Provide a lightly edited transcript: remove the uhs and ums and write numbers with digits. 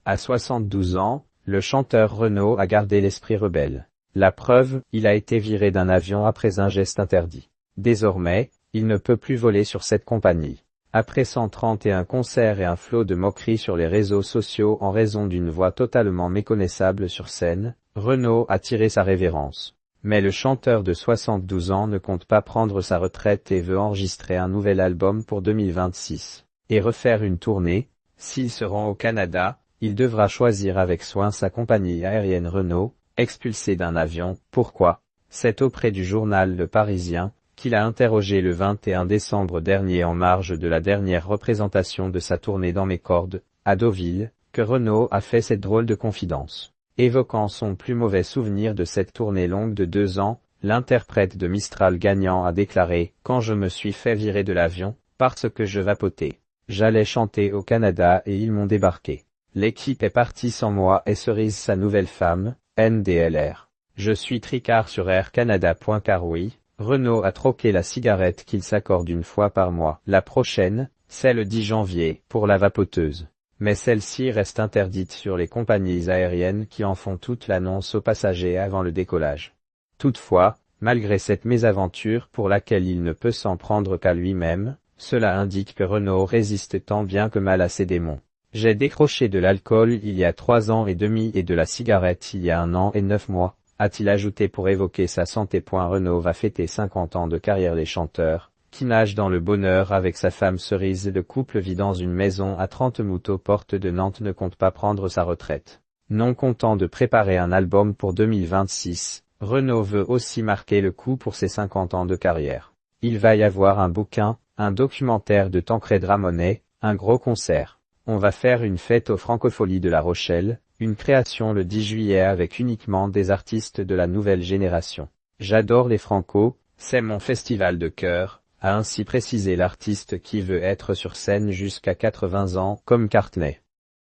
À 72 ans, le chanteur Renaud a gardé l'esprit rebelle. La preuve, il a été viré d'un avion après un geste interdit. Désormais, il ne peut plus voler sur cette compagnie. Après 131 concerts et un flot de moqueries sur les réseaux sociaux en raison d'une voix totalement méconnaissable sur scène, Renaud a tiré sa révérence. Mais le chanteur de 72 ans ne compte pas prendre sa retraite et veut enregistrer un nouvel album pour 2026. Et refaire une tournée. S'il se rend au Canada, il devra choisir avec soin sa compagnie aérienne Renaud, expulsée d'un avion. Pourquoi? C'est auprès du journal Le Parisien qu'il a interrogé le 21 décembre dernier en marge de la dernière représentation de sa tournée Dans mes cordes, à Deauville, que Renaud a fait cette drôle de confidence. Évoquant son plus mauvais souvenir de cette tournée longue de 2 ans, l'interprète de Mistral gagnant a déclaré « Quand je me suis fait virer de l'avion, parce que je vapotais. J'allais chanter au Canada et ils m'ont débarqué. L'équipe est partie sans moi et Cerise sa nouvelle femme, NDLR. Je suis tricard sur Air Canada. Car oui, Renaud a troqué la cigarette qu'il s'accorde une fois par mois. La prochaine, c'est le 10 janvier, pour la vapoteuse. Mais celle-ci reste interdite sur les compagnies aériennes qui en font toute l'annonce aux passagers avant le décollage. Toutefois, malgré cette mésaventure pour laquelle il ne peut s'en prendre qu'à lui-même, cela indique que Renaud résiste tant bien que mal à ses démons. J'ai décroché de l'alcool il y a 3 ans et demi et de la cigarette il y a 1 an et 9 mois, a-t-il ajouté pour évoquer sa santé. Renaud va fêter 50 ans de carrière. Les chanteurs, qui nage dans le bonheur avec sa femme Cerise. Le couple vit dans une maison à 30 Moutot porte de Nantes, ne compte pas prendre sa retraite. Non content de préparer un album pour 2026, Renaud veut aussi marquer le coup pour ses 50 ans de carrière. Il va y avoir un bouquin, un documentaire de Tancred Ramonet, un gros concert. On va faire une fête aux Francopholies de La Rochelle, une création le 10 juillet avec uniquement des artistes de la nouvelle génération. J'adore les Franco, c'est mon festival de cœur, a ainsi précisé l'artiste qui veut être sur scène jusqu'à 80 ans comme Cartney.